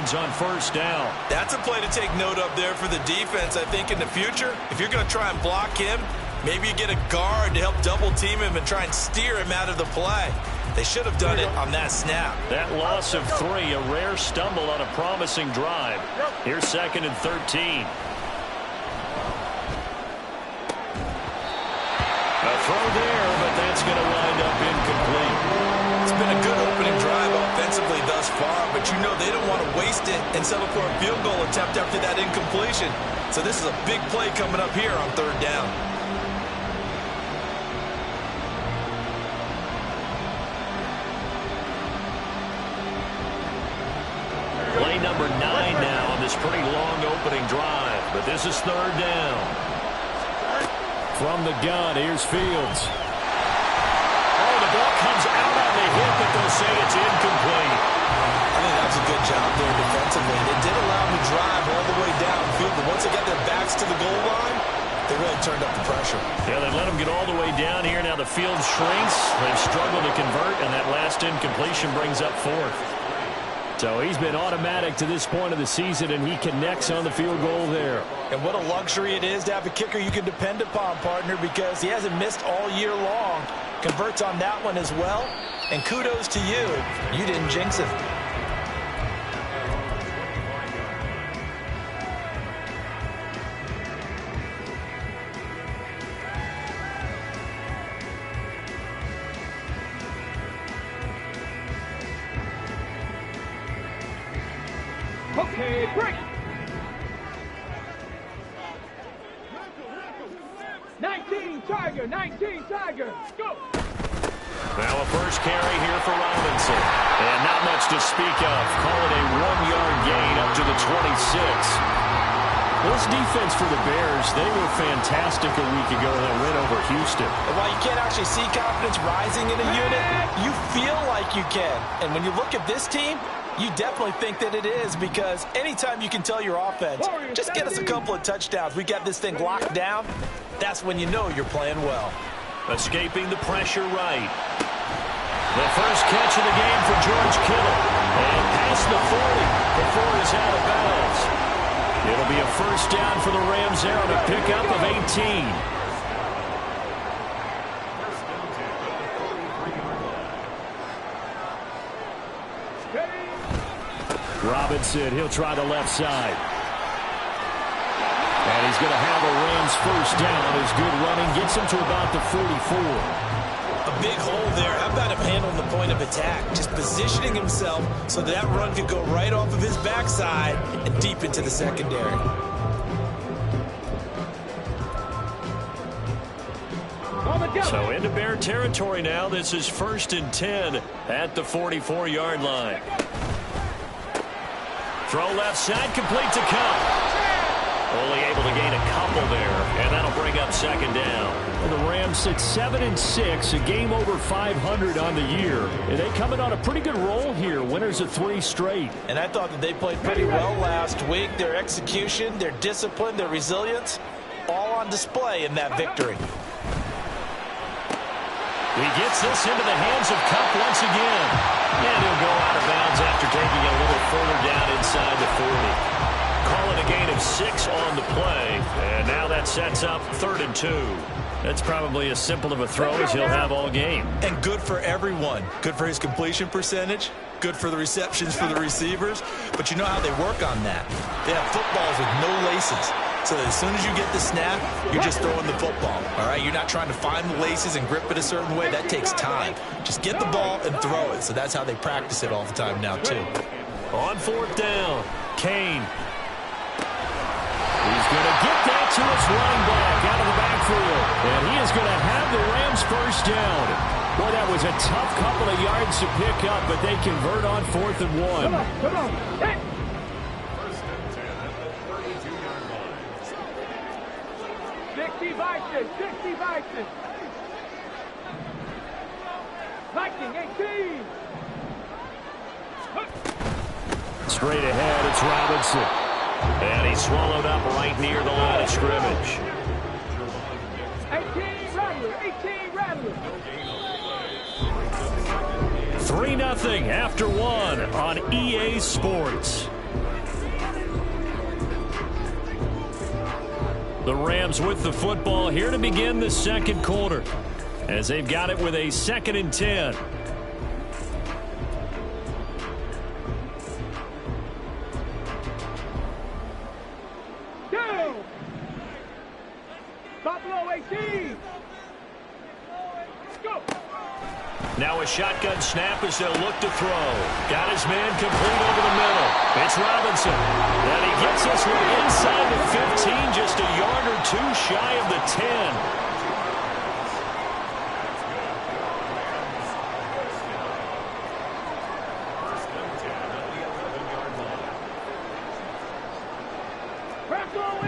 yards on first down. That's a play to take note of there for the defense. I think in the future, if you're going to try and block him, maybe you get a guard to help double team him and try and steer him out of the play. They should have done it on that snap. That loss of 3, a rare stumble on a promising drive. Here's 2nd and 13. A throw there, but that's going to wind up incomplete. It's been a good opening drive offensively thus far, but you know they don't want to waste it and settle for a field goal attempt after that incompletion. So this is a big play coming up here on 3rd down. Play number 9 now on this pretty long opening drive, but this is 3rd down. From the gun, here's Fields. Oh, the ball comes out on the hit, but they'll say it's incomplete. I think that was a good job there defensively. They did allow them to drive all the way downfield, but once they got their backs to the goal line, they really turned up the pressure. Yeah, they let them get all the way down here. Now the field shrinks. They've struggled to convert, and that last incompletion brings up 4th. So he's been automatic to this point of the season, and he connects on the field goal there. And what a luxury it is to have a kicker you can depend upon, partner, because he hasn't missed all year long. Converts on that one as well. And kudos to you. You didn't jinx it. Okay, break. 19 Tiger, 19 Tiger, go. Now a first carry here for Robinson. And not much to speak of. Call it a 1-yard gain up to the 26. This defense for the Bears, they were fantastic a week ago in that win over Houston. And while you can't actually see confidence rising in a unit, you feel like you can. And when you look at this team, you definitely think that it is, because anytime you can tell your offense, just get us a couple of touchdowns, we got this thing locked down, that's when you know you're playing well. Escaping the pressure right. The first catch of the game for George Kittle. And past the 40 before he's out of bounds. It'll be a first down for the Rams there on a pickup of 18. Robinson, he'll try the left side. And he's going to have a Rams first down. His good running gets him to about the 44. A big hole there. How about him handling the point of attack? Just positioning himself so that run could go right off of his backside and deep into the secondary. So into Bear territory now. This is 1st and 10 at the 44-yard line. Throw left side, complete to Cup. Only able to gain a couple there, and that'll bring up 2nd down. The Rams sit 7-6, a game over 500 on the year. And they come in on a pretty good roll here, winners of 3 straight. And I thought that they played pretty well last week. Their execution, their discipline, their resilience, all on display in that victory. He gets this into the hands of Cup once again. And he'll go out of bounds after taking it a little further down inside the 40. Call it a gain of 6 on the play. And now that sets up 3rd and 2. That's probably as simple of a throw as he'll have all game. And good for everyone. Good for his completion percentage. Good for the receptions for the receivers. But you know how they work on that. They have footballs with no laces. So that as soon as you get the snap, you're just throwing the football. All right? You're not trying to find the laces and grip it a certain way. That takes time. Just get the ball and throw it. So that's how they practice it all the time now, too. On 4th down, Kane. He's going to get that to his running back out of the backfield. And he is going to have the Rams first down. Boy, that was a tough couple of yards to pick up, but they convert on 4th and 1. Come on. Hey. 60 Vikings, 60 Vikings. Viking 18. Straight ahead, it's Robinson. And he's swallowed up right near the line of scrimmage. 18 Rattler, 18 Rattler. 3-0 after 1 on EA Sports. The Rams with the football here to begin the second quarter, as they've got it with a 2nd and 10. Buffalo 18. Go. Now a shotgun snap as they'll look to throw. Got his man complete over the middle. It's Robinson. And he gets this one inside the 15, just a yard or two shy of the 10.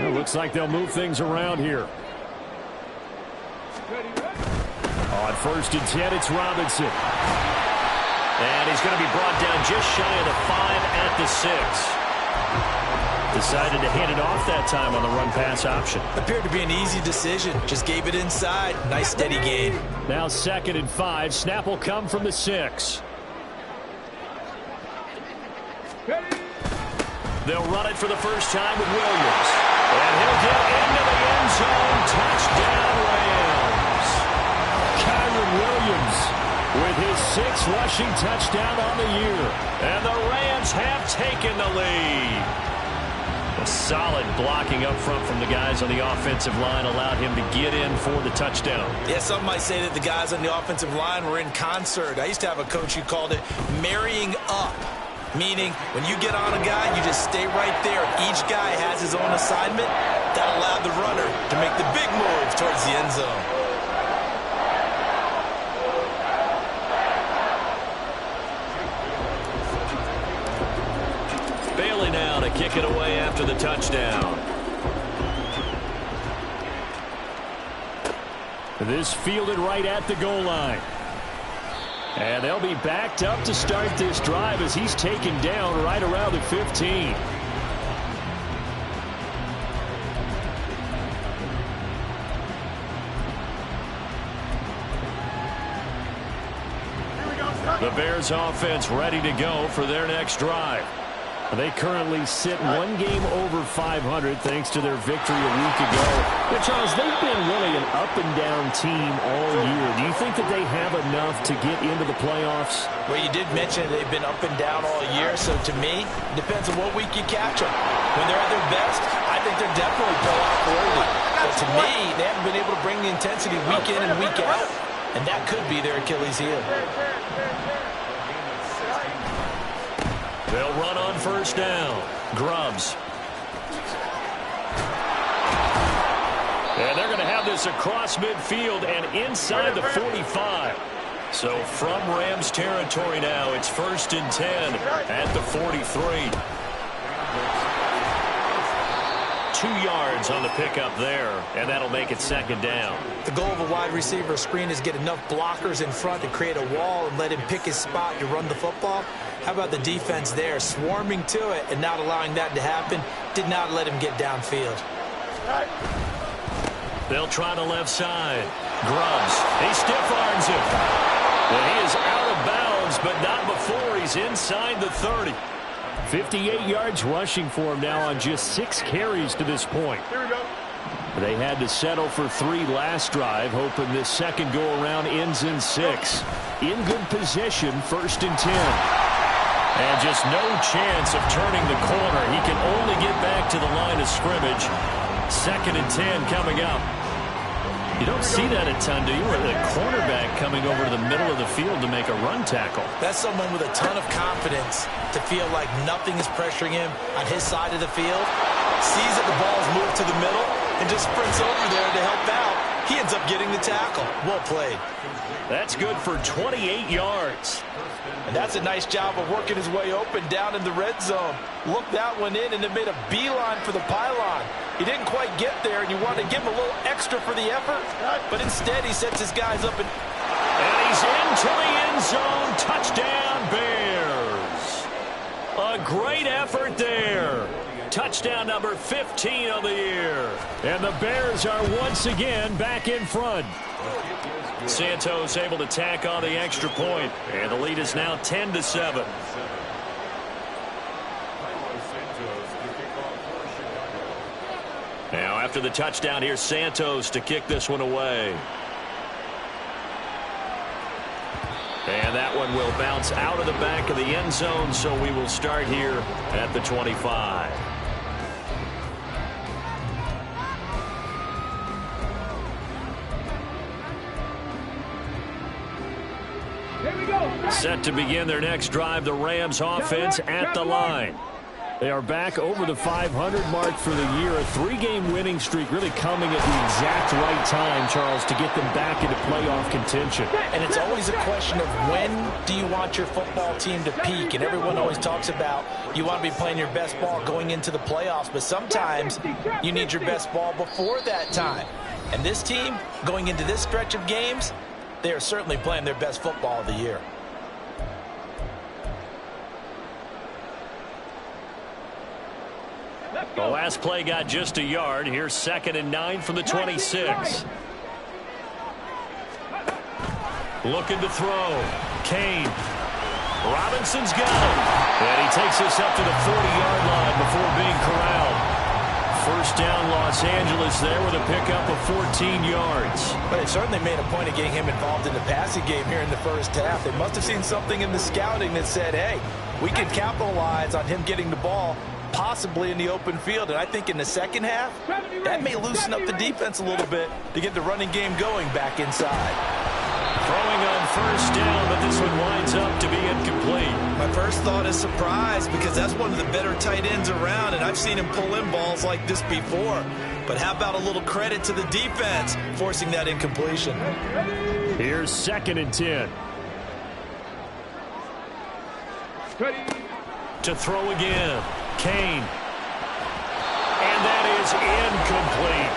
It looks like they'll move things around here. On 1st and 10, it's Robinson. And he's going to be brought down just shy of the 5 at the 6. Decided to hand it off that time on the run-pass option. Appeared to be an easy decision. Just gave it inside. Nice steady gain. Now 2nd and 5. Snap will come from the 6. They'll run it for the first time with Williams. And he'll get into the end zone. Touchdown, Rams. Kyron Williams with his 6th rushing touchdown on the year. And the Rams have taken the lead. A solid blocking up front from the guys on the offensive line allowed him to get in for the touchdown. Yeah, some might say that the guys on the offensive line were in concert. I used to have a coach who called it marrying up. Meaning, when you get on a guy, you just stay right there. Each guy has his own assignment. That allowed the runner to make the big move towards the end zone. Bailey now to kick it away after the touchdown. This fielded right at the goal line. And they'll be backed up to start this drive as he's taken down right around the 15. The Bears offense ready to go for their next drive. They currently sit 1 game over 500 thanks to their victory a week ago. But Charles, they've been really an up-and-down team all year. Do you think that they have enough to get into the playoffs? Well, you did mention they've been up and down all year, so to me, it depends on what week you catch them. When they're at their best, I think they're definitely playoff worthy. But to me, they haven't been able to bring the intensity week in and week out, and that could be their Achilles heel. They'll run on 1st down. Grubbs. And they're going to have this across midfield and inside the 45. So from Rams territory now, it's 1st and 10 at the 43. 2 yards on the pickup there, and that'll make it 2nd down. The goal of a wide receiver screen is get enough blockers in front to create a wall and let him pick his spot to run the football. How about the defense there, swarming to it and not allowing that to happen? Did not let him get downfield. They'll try the left side. Grubbs, he stiff arms him. And he is out of bounds, but not before he's inside the 30. 58 yards rushing for him now on just 6 carries to this point. Here we go. They had to settle for 3 last drive, hoping this second go-around ends in 6. In good position, 1st and 10. And just no chance of turning the corner. He can only get back to the line of scrimmage. 2nd and 10 coming up. You don't see that a ton, do you? Where the cornerback coming over to the middle of the field to make a run tackle. That's someone with a ton of confidence to feel like nothing is pressuring him on his side of the field. Sees that the ball is moved to the middle and just sprints over there to help out. He ends up getting the tackle. Well played. That's good for 28 yards. And that's a nice job of working his way open down in the red zone. Looked that one in and then made a beeline for the pylon. He didn't quite get there, and you want to give him a little extra for the effort. But instead, he sets his guys up. And he's into the end zone. Touchdown, Bears. A great effort there. Touchdown number 15 of the year. And the Bears are once again back in front. Santos able to tack on the extra point, and the lead is now 10-7. After the touchdown, here's Santos to kick this one away. And that one will bounce out of the back of the end zone, so we will start here at the 25. Here we go. Set to begin their next drive, the Rams offense at the line. They are back over the 500 mark for the year. A 3-game winning streak really coming at the exact right time, Charles, to get them back into playoff contention. And it's always a question of when do you want your football team to peak? And everyone always talks about you want to be playing your best ball going into the playoffs, but sometimes you need your best ball before that time. And this team, going into this stretch of games, they are certainly playing their best football of the year. The last play got just a yard. Here's 2nd and 9 from the 26. Looking to throw. Kane. Robinson's got him. And he takes us up to the 40-yard line before being corralled. First down, Los Angeles there with a pickup of 14 yards. But they certainly made a point of getting him involved in the passing game here in the first half. They must have seen something in the scouting that said, hey, we can capitalize on him getting the ball possibly in the open field. And I think in the second half, that may loosen up the defense a little bit to get the running game going back inside. Throwing on first down, but this one winds up to be incomplete. My first thought is surprise, because that's one of the better tight ends around, and I've seen him pull in balls like this before. But how about a little credit to the defense forcing that incompletion? Here's 2nd and 10. To throw again. Kane. And that is incomplete.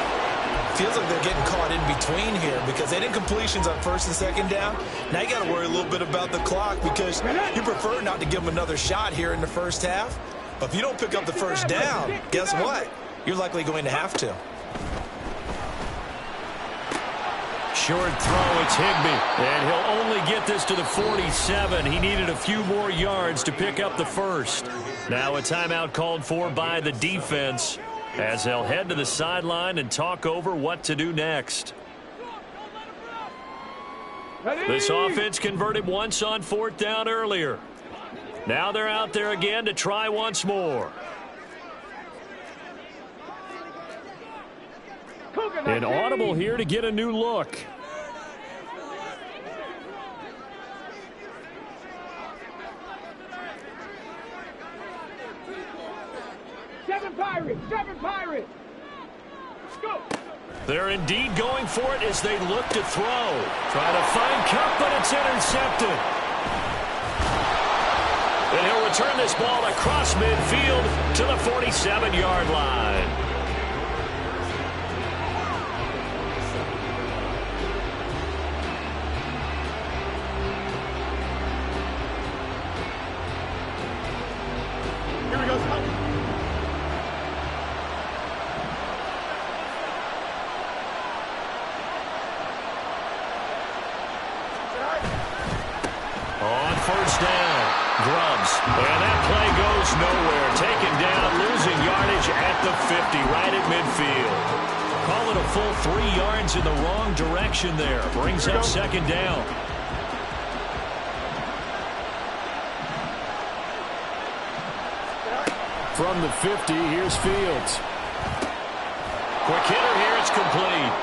Feels like they're getting caught in between here because they did completions on 1st and 2nd down. Now you got to worry a little bit about the clock because you prefer not to give them another shot here in the first half. But if you don't pick up the first down, guess what? You're likely going to have to. Short throw, it's Higbee. And he'll only get this to the 47. He needed a few more yards to pick up the first. Now a timeout called for by the defense as they'll head to the sideline and talk over what to do next. This offense converted once on 4th down earlier. Now they're out there again to try once more. An audible here to get a new look. Seven Pirates. Go. They're indeed going for it as they look to throw. Trying to find Cup, but it's intercepted. And he'll return this ball across midfield to the 47-yard line. Here we go. On first down, Grubbs. And that play goes nowhere. Taken down, losing yardage at the 50, right at midfield. Call it a full 3 yards in the wrong direction there. Brings up 2nd down. From the 50, here's Fields. Quick hitter here, it's complete.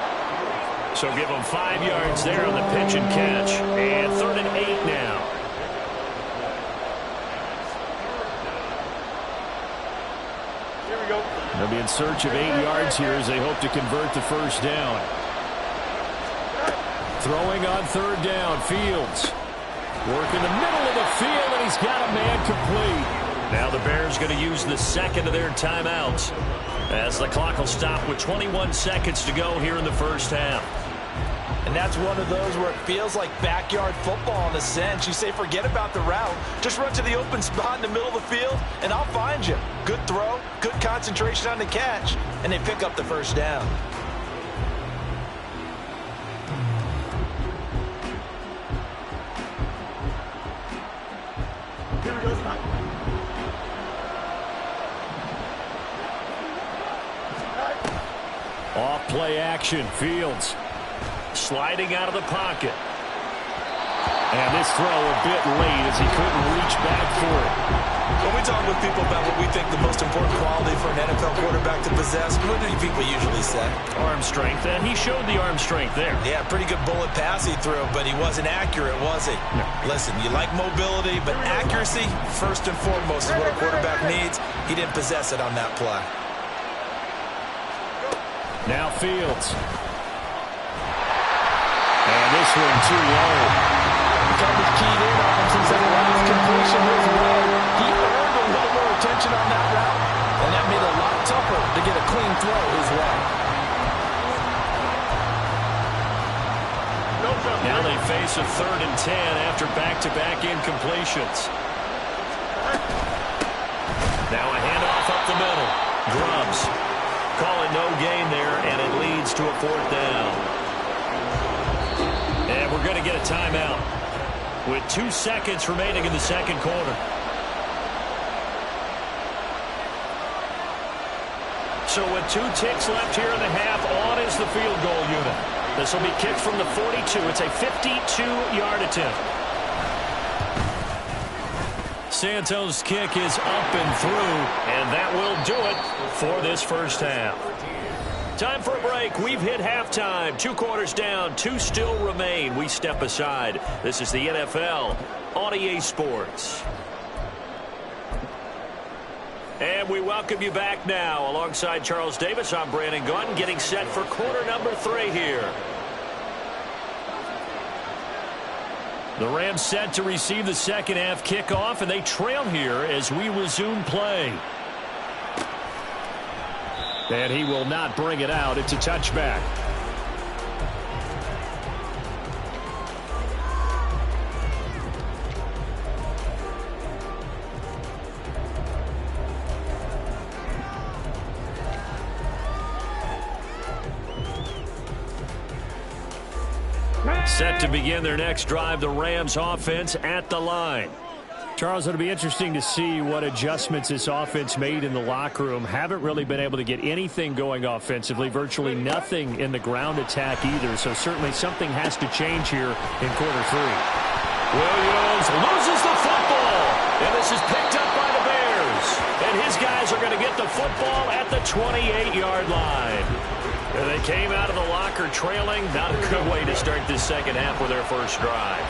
So give them 5 yards there on the pitch and catch. And 3rd and 8 now. Here we go. They'll be in search of 8 yards here as they hope to convert the first down. Throwing on 3rd down, Fields. Work in the middle of the field, and he's got a man complete. Now the Bears going to use the 2nd of their timeouts as the clock will stop with 21 seconds to go here in the first half. And that's one of those where it feels like backyard football in a sense. You say forget about the route. Just run to the open spot in the middle of the field, and I'll find you. Good throw, good concentration on the catch, and they pick up the first down. Here we go. Off play action. Fields sliding out of the pocket. And this throw a bit late as he couldn't reach back for it. When we talk with people about what we think the most important quality for an NFL quarterback to possess, what do people usually say? Arm strength, and he showed the arm strength there. Yeah, pretty good bullet pass he threw, but he wasn't accurate, was he? No. Listen, you like mobility, but accuracy, first and foremost, is what a quarterback needs. He didn't possess it on that play. Now Fields. And this one too low. Coverage keyed in on him since that last completion his way. He earned a little more attention on that route, and that made it a lot tougher to get a clean throw his way. Now they face a 3rd and 10 after back-to-back incompletions. Now a handoff up the middle. Grubbs. Call it no gain there, and it leads to a 4th down. And we're going to get a timeout with 2 seconds remaining in the second quarter. So with 2 ticks left here in the half, on is the field goal unit. This will be kicked from the 42. It's a 52-yard attempt. Santos' kick is up and through, and that will do it for this first half. Time for a break. We've hit halftime. 2 quarters down, 2 still remain. We step aside. This is the NFL on EA Sports. And we welcome you back now. Alongside Charles Davis, I'm Brandon Gunn, getting set for quarter number 3 here. The Rams set to receive the second half kickoff, and they trail here as we resume play. And he will not bring it out. It's a touchback. Set to begin their next drive, the Rams offense at the line. Charles, it'll be interesting to see what adjustments this offense made in the locker room. Haven't really been able to get anything going offensively, virtually nothing in the ground attack either, so certainly something has to change here in quarter 3. Williams loses the football, and this is picked up by the Bears. And his guys are going to get the football at the 28-yard line. And they came out of the locker trailing. Not a good way to start this second half with their first drive.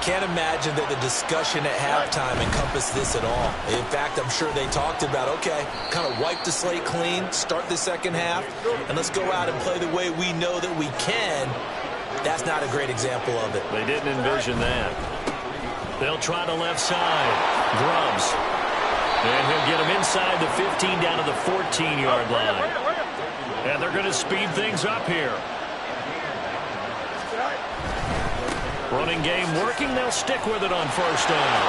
Can't imagine that the discussion at halftime encompassed this at all. In fact, I'm sure they talked about, okay, kind of wipe the slate clean, start the second half, and let's go out and play the way we know that we can. That's not a great example of it. They didn't envision that. They'll try the left side. Grubbs. And he'll get him inside the 15 down to the 14-yard line. And they're going to speed things up here. Running game working. They'll stick with it on first down.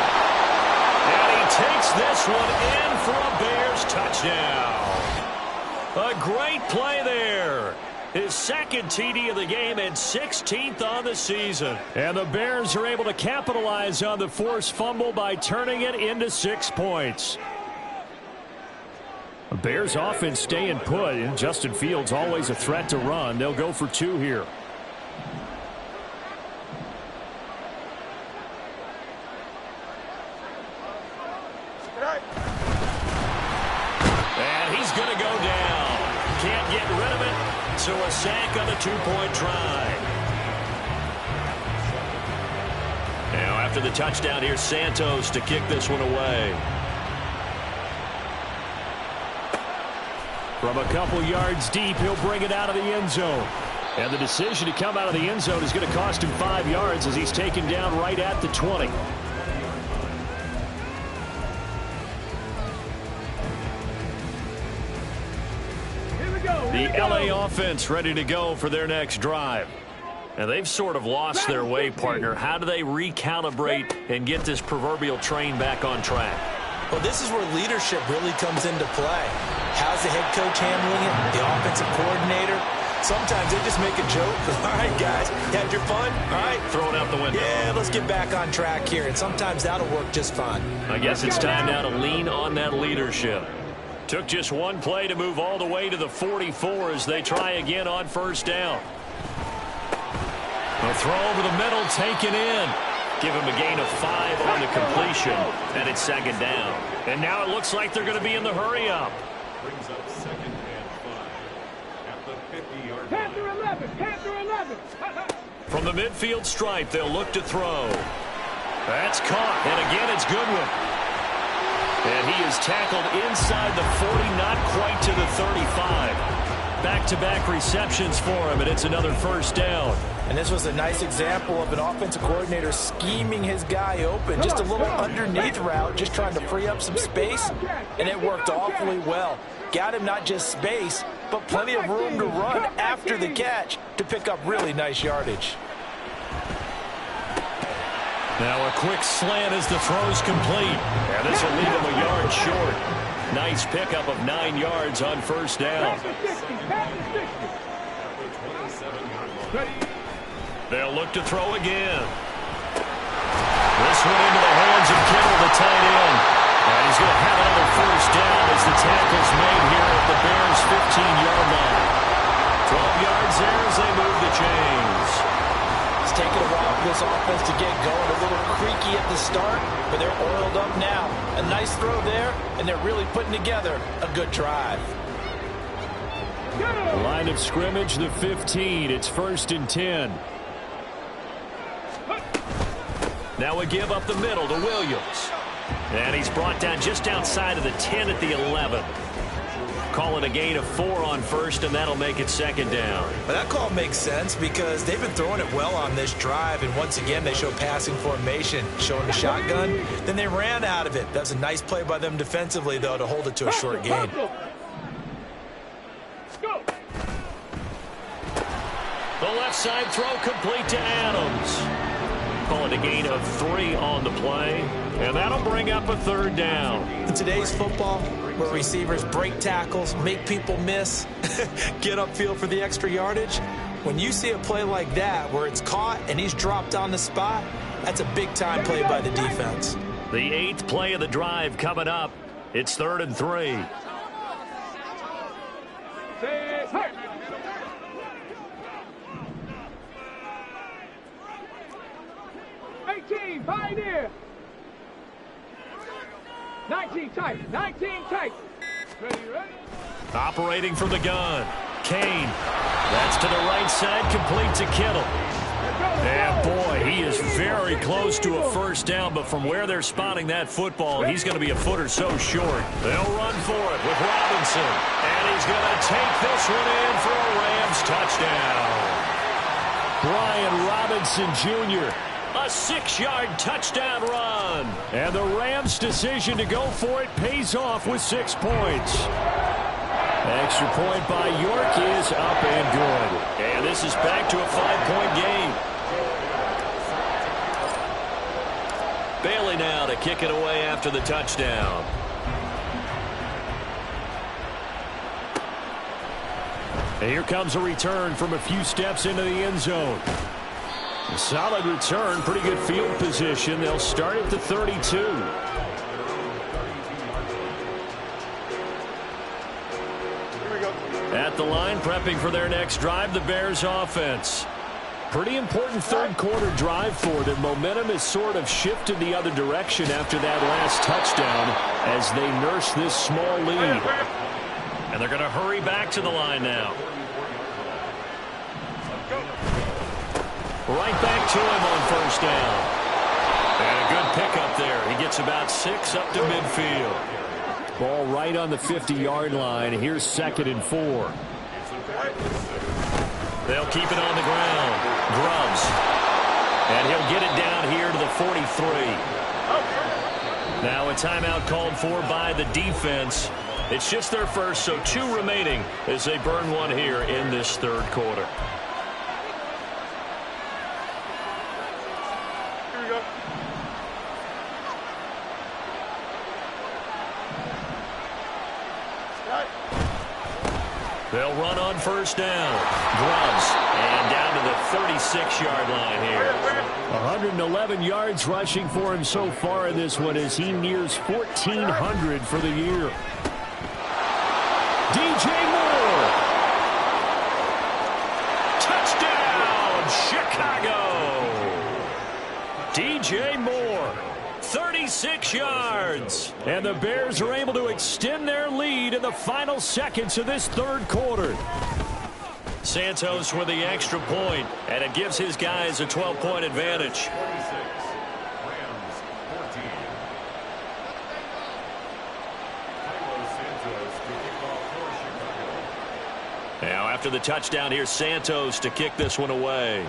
And he takes this one in for a Bears touchdown. A great play there. His second TD of the game and 16th on the season. And the Bears are able to capitalize on the forced fumble by turning it into 6 points. The Bears offense staying put, and Justin Fields always a threat to run. They'll go for 2 here. And he's going to go down. Can't get rid of it, so a sack on the 2-point try. Now after the touchdown, here's Santos to kick this one away. From a couple yards deep, he'll bring it out of the end zone. And the decision to come out of the end zone is going to cost him 5 yards as he's taken down right at the 20. The LA offense ready to go for their next drive. And they've sort of lost their way, partner. How do they recalibrate and get this proverbial train back on track? Well, this is where leadership really comes into play. How's the head coach handling it? The offensive coordinator? Sometimes they just make a joke. All right, guys, you had your fun? All right. Throw it out the window. Yeah, let's get back on track here. And sometimes that'll work just fine. I guess it's time now to lean on that leadership. Took just one play to move all the way to the 44 as they try again on first down. A throw over the middle, taken in. Give him a gain of 5 on the completion, and it's second down. And now it looks like they're going to be in the hurry-up. Brings up second and 5 at the 50-yard line. Panther 11, Panther 11. From the midfield stripe, they'll look to throw. That's caught, and again it's Goodwin. And he is tackled inside the 40, not quite to the 35. Back-to-back receptions for him, and it's another first down. And this was a nice example of an offensive coordinator scheming his guy open. Just a little underneath route, just trying to free up some space, and it worked awfully well. Got him not just space, but plenty of room to run after the catch to pick up really nice yardage. Now a quick slant as the throw's complete. And this will leave him a yard short. Nice pickup of 9 yards on first down. They'll look to throw again. This one into the hands of Kittle, the tight end. And he's going to have another first down as the tackle's made here at the Bears' 15-yard line. 12 yards there as they move the chains. It's taken a while for this offense to get going. A little creaky at the start, but they're oiled up now. A nice throw there, and they're really putting together a good drive. Line of scrimmage, the 15. It's 1st and 10. Now a give up the middle to Williams. And he's brought down just outside of the 10 at the 11. Call it a gain of 4 on first, and that'll make it second down. Well, that call makes sense because they've been throwing it well on this drive, and once again they show passing formation, showing the shotgun. Then they ran out of it. That was a nice play by them defensively, though, to hold it to a short gain. The left side throw complete to Adams. Call it a gain of 3 on the play, and that'll bring up a third down. In today's football, where receivers break tackles, make people miss, get upfield for the extra yardage, when you see a play like that where it's caught and he's dropped on the spot, that's a big-time play by the defense. The 8th play of the drive coming up. It's 3rd and 3. Pioneer. 19 tight. 19 tight. Ready? Operating from the gun. Kane. That's to the right side, complete to Kittle. And boy, he is very close to a first down, but from where they're spotting that football, he's going to be a foot or so short. They'll run for it with Robinson. And he's going to take this one in for a Rams touchdown. Brian Robinson Jr., a 6-yard touchdown run. And the Rams' decision to go for it pays off with 6 points. Extra point by York is up and good. And this is back to a 5-point game. Bailey now to kick it away after the touchdown. And here comes a return from a few steps into the end zone. A solid return, pretty good field position. They'll start at the 32. At the line, prepping for their next drive, the Bears offense. Pretty important third quarter drive for them. Momentum has sort of shifted the other direction after that last touchdown as they nurse this small lead. And they're going to hurry back to the line now. Right back to him on first down. And a good pickup there. He gets about 6 up to midfield. Ball right on the 50-yard line. Here's 2nd and 4. They'll keep it on the ground. Grubbs. And he'll get it down here to the 43. Now a timeout called for by the defense. It's just their first, so 2 remaining as they burn one here in this third quarter. They'll run on first down. Grubbs. And down to the 36-yard line here. 111 yards rushing for him so far in this one as he nears 1,400 for the year. 26 yards. And the Bears are able to extend their lead in the final seconds of this third quarter. Santos with the extra point, and it gives his guys a 12-point advantage. Now after the touchdown, here's Santos to kick this one away.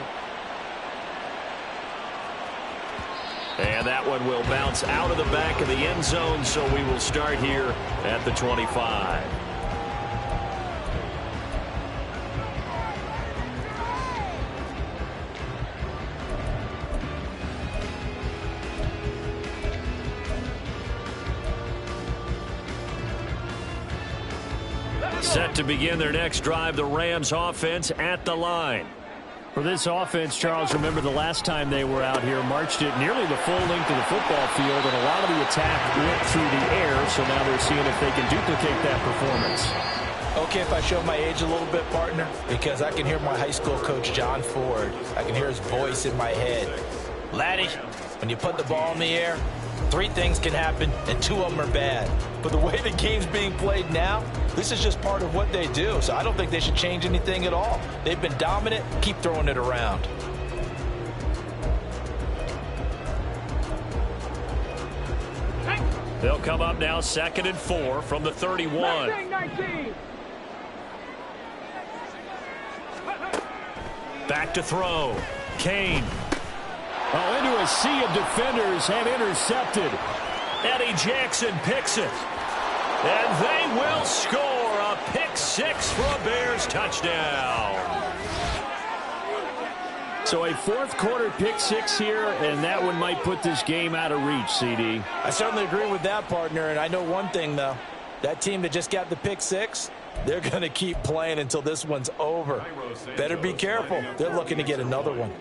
And that one will bounce out of the back of the end zone, so we will start here at the 25. Set to begin their next drive, the Rams offense at the line. For this offense, Charles, remember the last time they were out here, marched it nearly the full length of the football field, and a lot of the attack went through the air, so now they're seeing if they can duplicate that performance. Okay, if I show my age a little bit, partner, because I can hear my high school coach, John Ford. I can hear his voice in my head. Laddie, when you put the ball in the air, 3 things can happen, and 2 of them are bad. But the way the game's being played now, this is just part of what they do. So I don't think they should change anything at all. They've been dominant. Keep throwing it around. They'll come up now 2nd and 4 from the 31. 19. Back to throw. Kane. Oh, into a sea of defenders and intercepted. Eddie Jackson picks it. And they will score a pick 6 for a Bears touchdown. So a fourth quarter pick 6 here, and that one might put this game out of reach, CD. I certainly agree with that, partner, and I know one thing, though. That team that just got the pick 6, they're going to keep playing until this one's over. Better be careful. They're looking to get another one.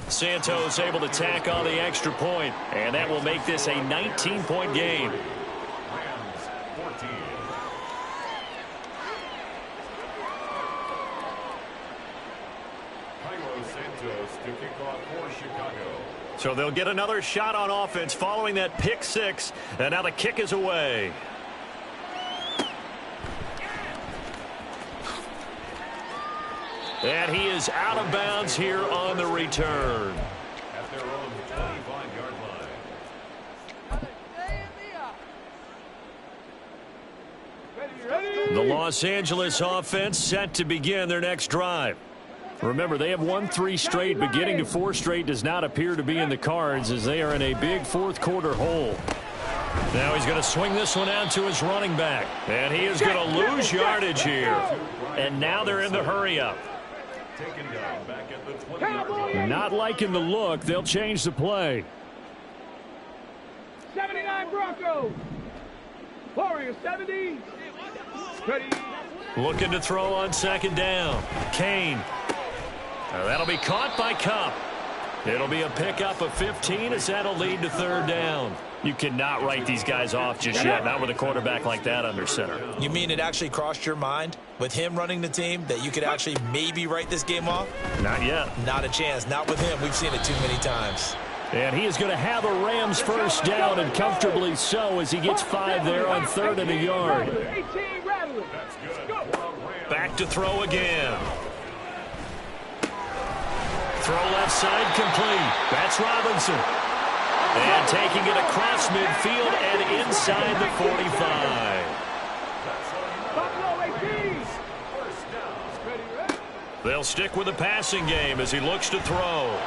Santos able to tack on the extra point, and that will make this a 19-point game. Rams 14. Cairo Santos to kick off for Chicago. So they'll get another shot on offense following that pick 6, and now the kick is away. And he is out of bounds here on the return. At their own 25-yard line. The Los Angeles offense set to begin their next drive. Remember, they have won 3 straight, but getting to 4 straight does not appear to be in the cards as they are in a big fourth quarter hole. Now he's going to swing this one out to his running back. And he is going to lose yardage here. And now they're in the hurry-up. Taken down back at the 20-yard line. Not liking the look. They'll change the play. 79 Broncos. Warriors 70. Ready. Looking to throw on 2nd down. Kane. That'll be caught by Cup. It'll be a pickup of 15 as that'll lead to 3rd down. You cannot write these guys off just yet, not with a quarterback like that under center. You mean it actually crossed your mind with him running the team that you could actually maybe write this game off? Not yet. Not a chance. Not with him. We've seen it too many times. And he is going to have a Rams first down, and comfortably so, as he gets 5 there on 3rd and a yard. 18 Rattler. Back to throw again. Throw left side complete. That's Robinson. And taking it across midfield and inside the 45. Buffalo 18. They'll stick with the passing game as he looks to throw.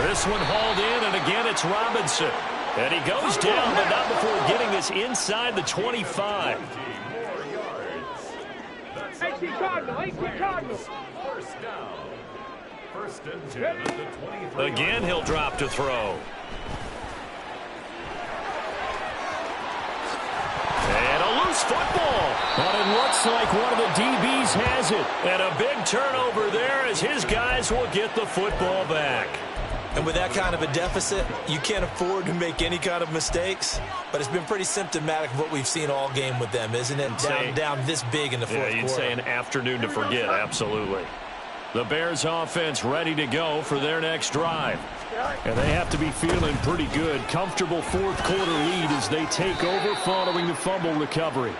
This one hauled in, and again it's Robinson. And he goes down, but not before getting this inside the 25. 18 Cardinal. 18 Cardinal. First down. 1st and 10 at the 23. Again, he'll drop to throw. And a loose football. But it looks like one of the DBs has it. And a big turnover there as his guys will get the football back. And with that kind of a deficit, you can't afford to make any kind of mistakes. But it's been pretty symptomatic of what we've seen all game with them, isn't it? Down this big in the fourth quarter. Yeah, you'd say an afternoon to forget, absolutely. The Bears offense ready to go for their next drive. And they have to be feeling pretty good. Comfortable fourth quarter lead as they take over following the fumble recovery.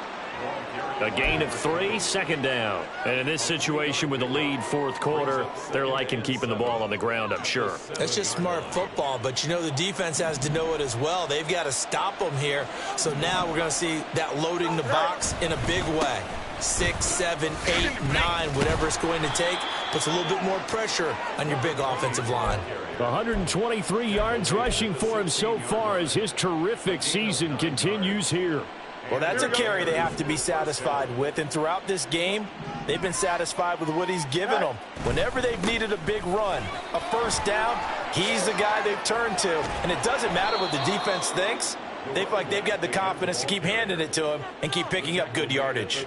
A gain of 3, second down. And in this situation with the lead fourth quarter, they're liking keeping the ball on the ground, I'm sure. That's just smart football, but you know the defense has to know it as well. They've got to stop them here. So now we're going to see that loading the box in a big way. 6, 7, 8, 9, whatever it's going to take, puts a little bit more pressure on your big offensive line. 123 yards rushing for him so far as his terrific season continues here. Well, that's a carry they have to be satisfied with, and throughout this game, they've been satisfied with what he's given them. Whenever they've needed a big run, a first down, he's the guy they've turned to. And it doesn't matter what the defense thinks. They feel like they've got the confidence to keep handing it to him and keep picking up good yardage.